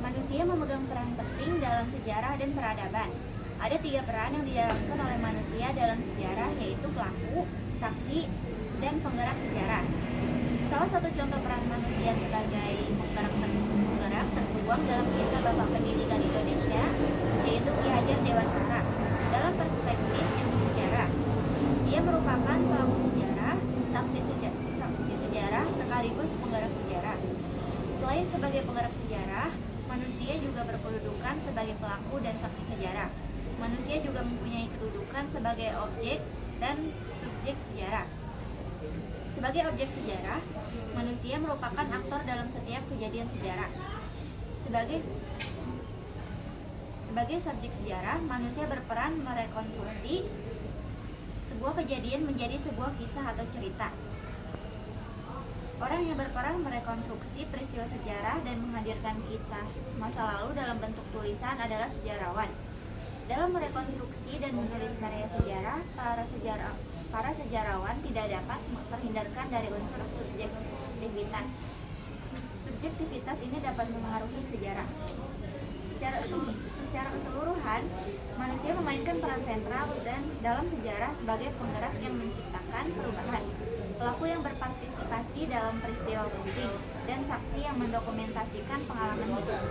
Manusia memegang peran penting dalam sejarah dan peradaban. Ada 3 peran yang dijalankan oleh manusia dalam sejarah, yaitu pelaku, saksi, dan penggerak sejarah. Salah satu contoh peran manusia sebagai penggerak tertuang dalam kisah Bapak Pendidikan Indonesia, yaitu Ki Hajar Dewantara. Dalam perspektif ilmu sejarah, dia merupakan pelaku sejarah, saksi sejarah, sekaligus penggerak sejarah. Selain sebagai penggerak sejarah, manusia juga berkedudukan sebagai pelaku dan saksi sejarah. Manusia juga mempunyai kedudukan sebagai objek dan subjek sejarah. Sebagai objek sejarah, manusia merupakan aktor dalam setiap kejadian sejarah. Sebagai subjek sejarah, manusia berperan merekonstruksi sebuah kejadian menjadi sebuah kisah atau cerita. Orang yang berperan merekonstruksi peristiwa sejarah dan menghadirkan kisah masa lalu dalam bentuk tulisan adalah sejarawan. Dalam merekonstruksi dan menulis karya sejarah, para sejarawan tidak dapat terhindarkan dari unsur subjektivitas. Subjektivitas ini dapat mempengaruhi sejarah. Secara keseluruhan, manusia memainkan peran sentral dan dalam sejarah sebagai penggerak yang menciptakan perubahan, pelaku yang berpartisipasi dalam peristiwa penting, dan saksi yang mendokumentasikan pengalaman hidup.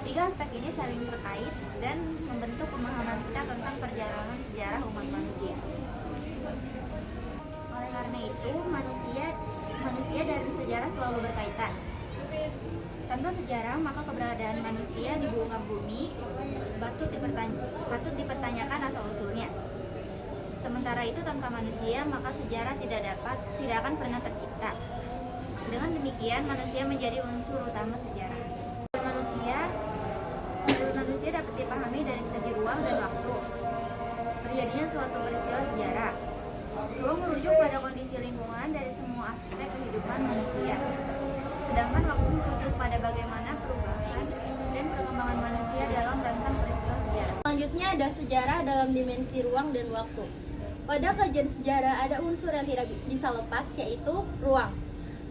Ketiga aspek ini saling terkait dan membentuk pemahaman kita tentang perjalanan sejarah umat manusia. Oleh karena itu, manusia dan sejarah selalu berkaitan. Tanpa sejarah, maka keberadaan manusia di muka bumi patut dipertanyakan asal-usulnya. Sementara itu, tanpa manusia, maka sejarah tidak akan pernah tercipta. Dengan demikian, manusia menjadi unsur utama sejarah. Menurut manusia dapat dipahami dari segi ruang dan waktu. Terjadinya suatu peristiwa sejarah. Ruang merujuk pada kondisi lingkungan dari semua aspek kehidupan manusia. Sedangkan waktu merujuk pada bagaimana perubahan dan perkembangan manusia dalam rentang peristiwa sejarah. Selanjutnya ada sejarah dalam dimensi ruang dan waktu. Pada kajian sejarah ada unsur yang tidak bisa lepas, yaitu ruang.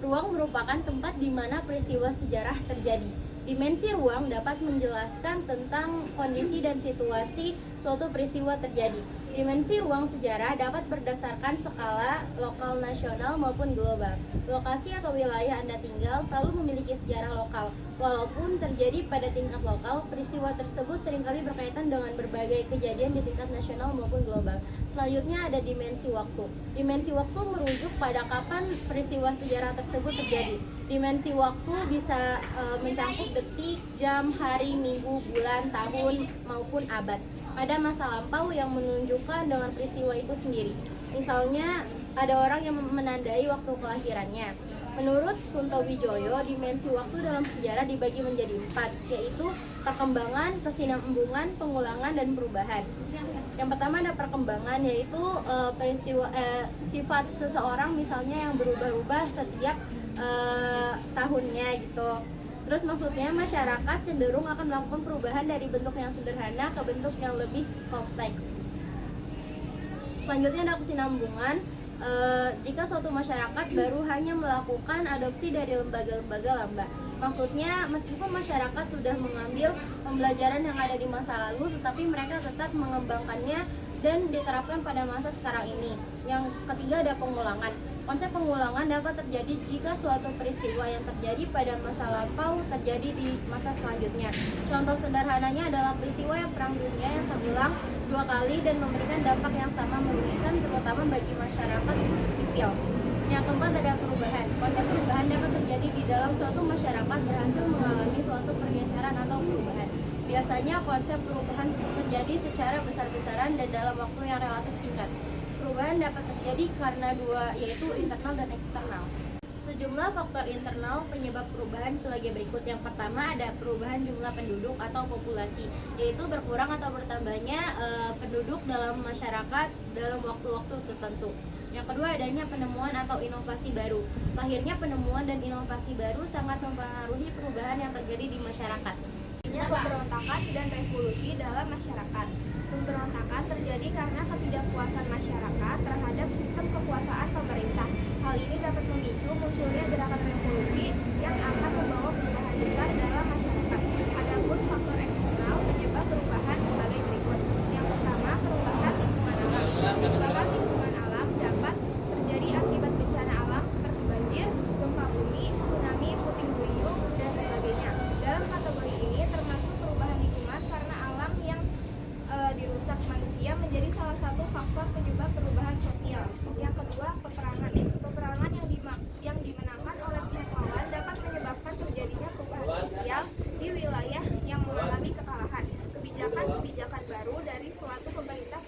Ruang merupakan tempat di mana peristiwa sejarah terjadi. Dimensi ruang dapat menjelaskan tentang kondisi dan situasi suatu peristiwa terjadi. Dimensi ruang sejarah dapat berdasarkan skala lokal, nasional, maupun global. Lokasi atau wilayah Anda tinggal selalu memiliki sejarah lokal. Walaupun terjadi pada tingkat lokal, peristiwa tersebut seringkali berkaitan dengan berbagai kejadian di tingkat nasional maupun global. Selanjutnya ada dimensi waktu. Dimensi waktu merujuk pada kapan peristiwa sejarah tersebut terjadi. Dimensi waktu bisa mencakup detik, jam, hari, minggu, bulan, tahun, maupun abad. Ada masa lampau yang menunjukkan dengan peristiwa itu sendiri. Misalnya, ada orang yang menandai waktu kelahirannya. Menurut Kunto Wijoyo, dimensi waktu dalam sejarah dibagi menjadi 4, yaitu perkembangan, kesinambungan, pengulangan, dan perubahan. Yang pertama ada perkembangan, yaitu sifat seseorang misalnya yang berubah-ubah setiap tahunnya gitu. Terus maksudnya masyarakat cenderung akan melakukan perubahan dari bentuk yang sederhana ke bentuk yang lebih kompleks. Selanjutnya ada kesinambungan. Jika suatu masyarakat baru hanya melakukan adopsi dari lembaga-lembaga lamba. Maksudnya meskipun masyarakat sudah mengambil pembelajaran yang ada di masa lalu, tetapi mereka tetap mengembangkannya dan diterapkan pada masa sekarang ini. Yang ketiga ada pengulangan. Konsep pengulangan dapat terjadi jika suatu peristiwa yang terjadi pada masa lampau terjadi di masa selanjutnya. Contoh sederhananya adalah peristiwa yang Perang Dunia yang terulang 2 kali dan memberikan dampak yang sama merugikan terutama bagi masyarakat sipil. Yang keempat ada perubahan. Konsep perubahan dapat terjadi di dalam suatu masyarakat berhasil mengalami suatu pergeseran atau perubahan. Biasanya konsep perubahan terjadi secara besar-besaran dan dalam waktu yang relatif singkat. Perubahan dapat terjadi karena 2, yaitu internal dan eksternal. Sejumlah faktor internal penyebab perubahan sebagai berikut. Yang pertama ada perubahan jumlah penduduk atau populasi, yaitu berkurang atau bertambahnya penduduk dalam masyarakat dalam waktu-waktu tertentu. Yang kedua adanya penemuan atau inovasi baru. Lahirnya penemuan dan inovasi baru sangat mempengaruhi perubahan yang terjadi di masyarakat. Pemberontakan dan revolusi dalam masyarakat. Pemberontakan terjadi karena ketidakpuasan masyarakat terhadap sistem kekuasaan pemerintah. Hal ini dapat memicu munculnya gerakan revolusi yang akan membawa perubahan besar dalam masyarakat. Perubahan lingkungan alam dapat terjadi akibat bencana alam seperti banjir, gempa bumi, tsunami, puting beliung, dan sebagainya. Dalam kategori ini termasuk perubahan lingkungan karena alam yang dirusak manusia menjadi salah satu faktor penyebab perubahan sosial. Yang kedua, peperangan. Peperangan yang dimenangkan oleh pihak lawan dapat menyebabkan terjadinya perubahan sosial di wilayah yang mengalami kekalahan. Kebijakan-kebijakan baru dari suatu pemerintah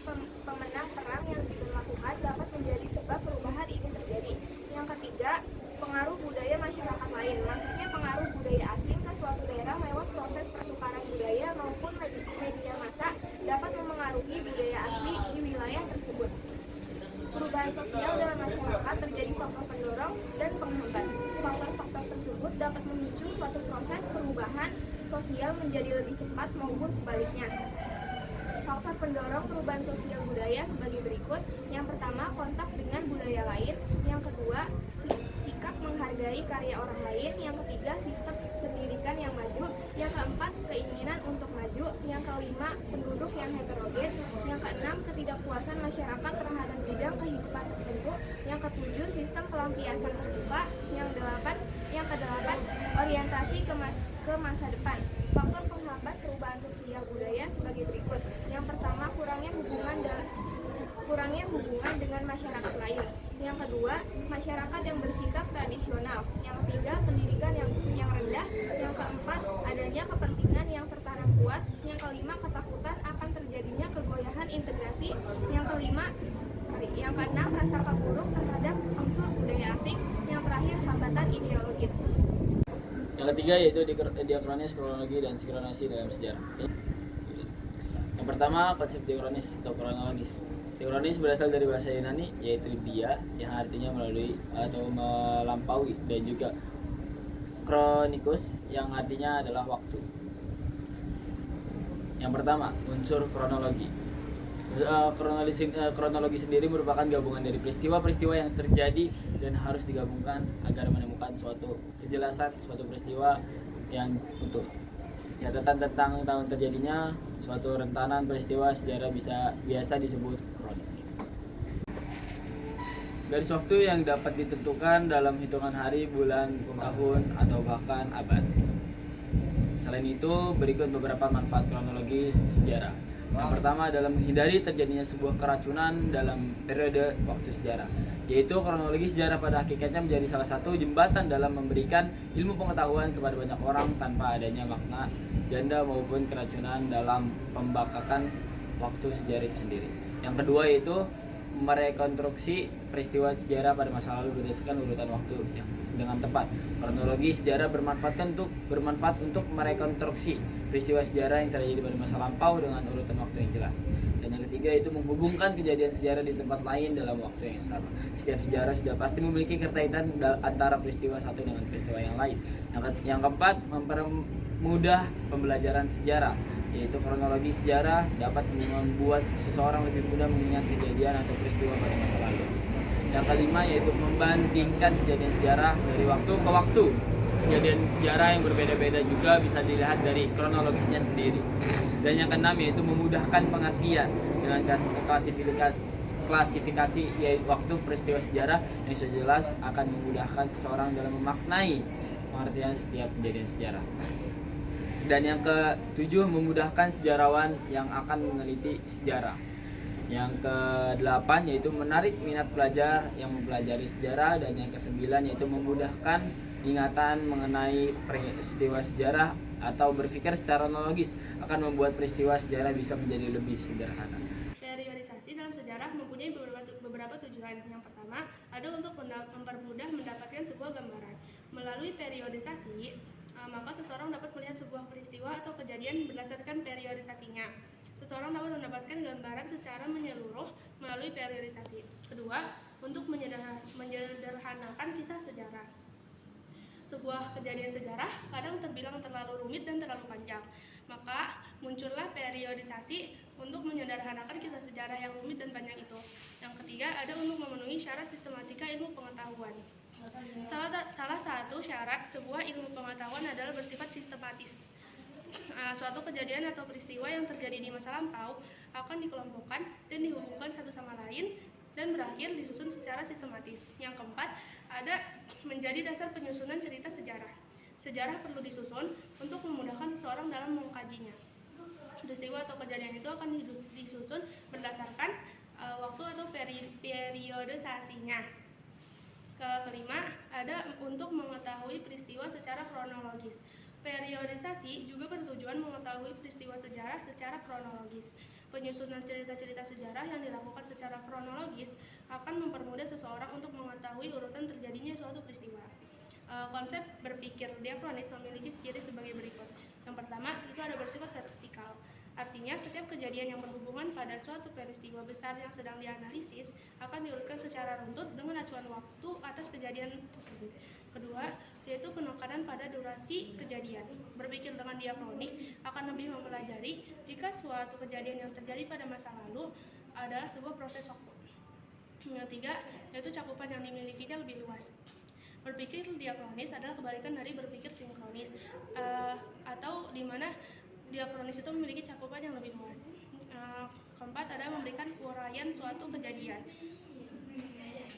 pemenang perang yang diberlakukan dapat menjadi sebab perubahan ini terjadi. Yang ketiga, pengaruh budaya masyarakat lain. Maksudnya pengaruh budaya asing ke suatu daerah lewat proses pertukaran budaya maupun media massa dapat memengaruhi budaya asli di wilayah tersebut. Perubahan sosial dalam masyarakat terjadi faktor pendorong dan penghambat. Faktor-faktor tersebut dapat memicu suatu proses perubahan sosial menjadi lebih cepat maupun sebaliknya. Faktor pendorong perubahan sosial budaya sebagai berikut. Yang pertama, kontak dengan budaya lain. Yang kedua, sikap menghargai karya orang lain. Yang ketiga, sistem pendidikan yang maju. Yang keempat, keinginan untuk maju. Yang kelima, penduduk yang heterogen. Yang keenam, ketidakpuasan masyarakat terhadap bidang kehidupan tertentu. Yang ketujuh, sistem pelampiasan terbuka. Yang kedelapan, orientasi ke masa depan. Faktor penghambat perubahan sosial budaya sebagai berikut. Yang pertama, kurangnya hubungan dengan masyarakat lain. Yang kedua, masyarakat yang bersikap tradisional. Yang ketiga, pendidikan yang rendah. Yang keempat, adanya kepentingan yang tertanam kuat. Yang kelima, ketakutan akan terjadinya kegoyahan integrasi. Yang keenam, rasa buruk terhadap unsur budaya asing. Yang terakhir, hambatan ideologis. Yang ketiga yaitu diakronis, kronologi, dan sinkronisasi dalam sejarah. Yang pertama, konsep diakronis atau kronologis. Diakronis berasal dari bahasa Yunani yaitu dia, yang artinya melalui atau melampaui, dan juga kronikus yang artinya adalah waktu. Yang pertama, unsur kronologi. Kronologi sendiri merupakan gabungan dari peristiwa-peristiwa yang terjadi dan harus digabungkan agar menemukan suatu kejelasan suatu peristiwa yang utuh. Catatan tentang tahun terjadinya suatu rentanan peristiwa sejarah biasa disebut kronik. Garis waktu yang dapat ditentukan dalam hitungan hari, bulan, tahun, atau bahkan abad. Selain itu, berikut beberapa manfaat kronologi sejarah. Yang pertama adalah menghindari terjadinya sebuah keracunan dalam periode waktu sejarah, yaitu kronologi sejarah pada hakikatnya menjadi salah satu jembatan dalam memberikan ilmu pengetahuan kepada banyak orang tanpa adanya makna ganda maupun keracunan dalam pembakakan waktu sejarah itu sendiri. Yang kedua yaitu merekonstruksi peristiwa sejarah pada masa lalu berdasarkan urutan waktu yang dengan tepat. Kronologi sejarah bermanfaat untuk merekonstruksi peristiwa sejarah yang terjadi pada masa lampau dengan urutan waktu yang jelas. Dan yang ketiga itu menghubungkan kejadian sejarah di tempat lain dalam waktu yang sama. Setiap sejarah sudah pasti memiliki keterkaitan antara peristiwa satu dengan peristiwa yang lain. Yang keempat, mempermudah pembelajaran sejarah, yaitu kronologi sejarah dapat membuat seseorang lebih mudah mengingat kejadian atau peristiwa pada masa lalu. Yang kelima yaitu membandingkan kejadian sejarah dari waktu ke waktu. Kejadian sejarah yang berbeda-beda juga bisa dilihat dari kronologisnya sendiri. Dan yang keenam yaitu memudahkan pengertian dengan klasifikasi yaitu waktu peristiwa sejarah yang sudah jelas akan memudahkan seseorang dalam memaknai pengertian setiap kejadian sejarah. Dan yang ketujuh, memudahkan sejarawan yang akan meneliti sejarah. Yang kedelapan yaitu menarik minat pelajar yang mempelajari sejarah. Dan yang kesembilan yaitu memudahkan ingatan mengenai peristiwa sejarah atau berpikir secara kronologis akan membuat peristiwa sejarah bisa menjadi lebih sederhana. Periodisasi dalam sejarah mempunyai beberapa tujuan. Yang pertama, ada untuk mempermudah mendapatkan sebuah gambaran. Melalui periodisasi, maka seseorang dapat melihat sebuah peristiwa atau kejadian berdasarkan periodisasinya. Seseorang dapat mendapatkan gambaran secara menyeluruh melalui periodisasi. Kedua, untuk menyederhanakan kisah sejarah. Sebuah kejadian sejarah kadang terbilang terlalu rumit dan terlalu panjang. Maka muncullah periodisasi untuk menyederhanakan kisah sejarah yang rumit dan panjang itu. Yang ketiga, ada untuk memenuhi syarat sistematika ilmu pengetahuan. Salah satu syarat sebuah ilmu pengetahuan adalah bersifat sistematis. Suatu kejadian atau peristiwa yang terjadi di masa lampau akan dikelompokkan dan dihubungkan satu sama lain dan berakhir disusun secara sistematis. Yang keempat, ada menjadi dasar penyusunan cerita sejarah. Sejarah perlu disusun untuk memudahkan seseorang dalam mengkajinya. Peristiwa atau kejadian itu akan disusun berdasarkan waktu atau periodisasinya. Kelima, ada untuk mengetahui peristiwa secara kronologis. Periodisasi juga bertujuan mengetahui peristiwa sejarah secara kronologis. Penyusunan cerita-cerita sejarah yang dilakukan secara kronologis akan mempermudah seseorang untuk mengetahui urutan terjadinya suatu peristiwa. Konsep berpikir diakronis memiliki ciri sebagai berikut. Yang pertama, itu ada bersifat vertikal. Artinya, setiap kejadian yang berhubungan pada suatu peristiwa besar yang sedang dianalisis akan diurutkan secara runtut dengan acuan waktu atas kejadian tersebut. Kedua, yaitu penekanan pada durasi kejadian. Berpikir dengan diakronik akan lebih mempelajari jika suatu kejadian yang terjadi pada masa lalu adalah sebuah proses waktu. Yang ketiga, yaitu cakupan yang dimilikinya lebih luas. Berpikir diakronis adalah kebalikan dari berpikir sinkronis, atau di mana diakronis itu memiliki cakupan yang lebih luas. Keempat, ada memberikan uraian suatu kejadian.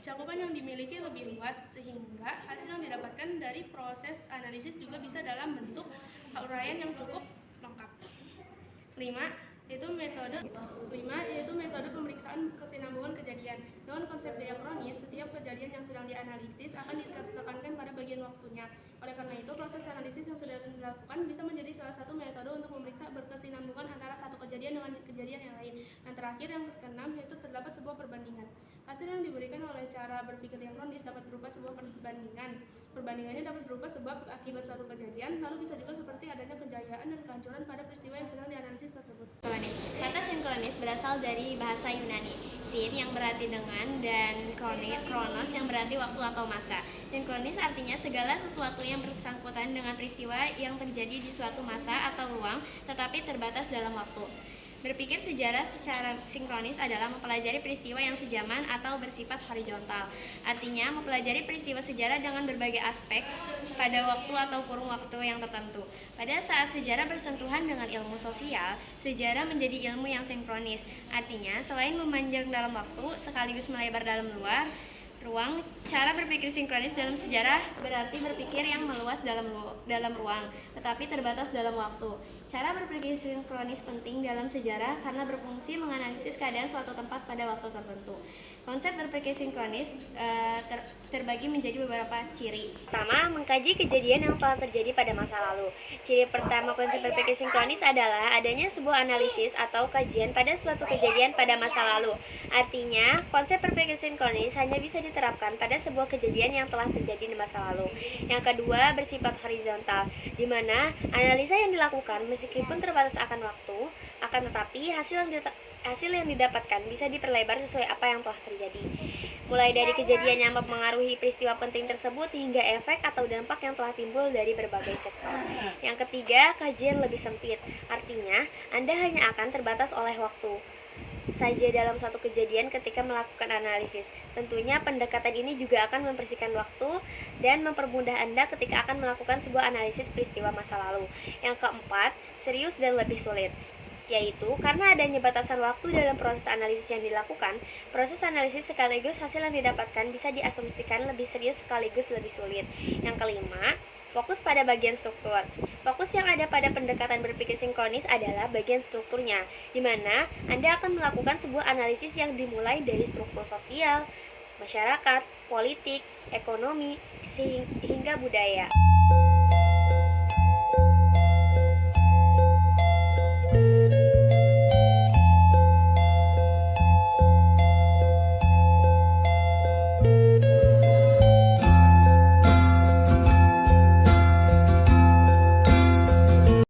Cakupan yang dimiliki lebih luas sehingga hasil yang didapatkan dari proses analisis juga bisa dalam bentuk uraian yang cukup lengkap. Lima, yaitu metode pemeriksaan kesinambungan kejadian. Dengan konsep diakronis, setiap kejadian yang sedang dianalisis akan ditekankan pada bagian waktunya. Oleh karena itu, proses analisis yang sudah dilakukan bisa menjadi salah satu metode untuk memeriksa berkesinambungan antara satu kejadian dengan kejadian yang lain. Dan terakhir, yang keenam, yaitu terdapat sebuah perbandingan. Hasil yang diberikan oleh cara berpikir diakronis dapat berupa sebuah perbandingan. Perbandingannya dapat berupa sebab akibat suatu kejadian, lalu bisa juga seperti adanya kejayaan dan kehancuran pada peristiwa yang sedang dianalisis tersebut. Kata sinkronis berasal dari bahasa Yunani, sin yang berarti dengan dan kronos yang berarti waktu atau masa. Sinkronis artinya segala sesuatu yang bersangkutan dengan peristiwa yang terjadi di suatu masa atau ruang tetapi terbatas dalam waktu. Berpikir sejarah secara sinkronis adalah mempelajari peristiwa yang sejaman atau bersifat horizontal. Artinya, mempelajari peristiwa sejarah dengan berbagai aspek pada waktu atau kurun waktu yang tertentu. Pada saat sejarah bersentuhan dengan ilmu sosial, sejarah menjadi ilmu yang sinkronis. Artinya, selain memanjang dalam waktu, sekaligus melebar dalam ruang, cara berpikir sinkronis dalam sejarah berarti berpikir yang meluas dalam ruang, tetapi terbatas dalam waktu. Cara berpikir sinkronis penting dalam sejarah karena berfungsi menganalisis keadaan suatu tempat pada waktu tertentu. Konsep berpikir sinkronis terbagi menjadi beberapa ciri. Pertama, mengkaji kejadian yang telah terjadi pada masa lalu. Ciri pertama konsep berpikir sinkronis adalah adanya sebuah analisis atau kajian pada suatu kejadian pada masa lalu. Artinya, konsep berpikir sinkronis hanya bisa diterapkan pada sebuah kejadian yang telah terjadi di masa lalu. Yang kedua, bersifat horizontal, di mana analisa yang dilakukan meskipun terbatas akan waktu, akan tetapi hasil yang didapatkan bisa diperlebar sesuai apa yang telah terjadi. Mulai dari kejadian yang mempengaruhi peristiwa penting tersebut hingga efek atau dampak yang telah timbul dari berbagai sektor. Yang ketiga, kajian lebih sempit. Artinya, Anda hanya akan terbatas oleh waktu saja dalam satu kejadian ketika melakukan analisis. Tentunya pendekatan ini juga akan membersihkan waktu dan mempermudah Anda ketika akan melakukan sebuah analisis peristiwa masa lalu. Yang keempat, serius dan lebih sulit, yaitu karena adanya batasan waktu dalam proses analisis yang dilakukan, proses analisis sekaligus hasil yang didapatkan bisa diasumsikan lebih serius sekaligus lebih sulit. Yang kelima, fokus pada bagian struktur. Fokus yang ada pada pendekatan berpikir sinkronis adalah bagian strukturnya, di mana Anda akan melakukan sebuah analisis yang dimulai dari struktur sosial, masyarakat, politik, ekonomi, hingga budaya.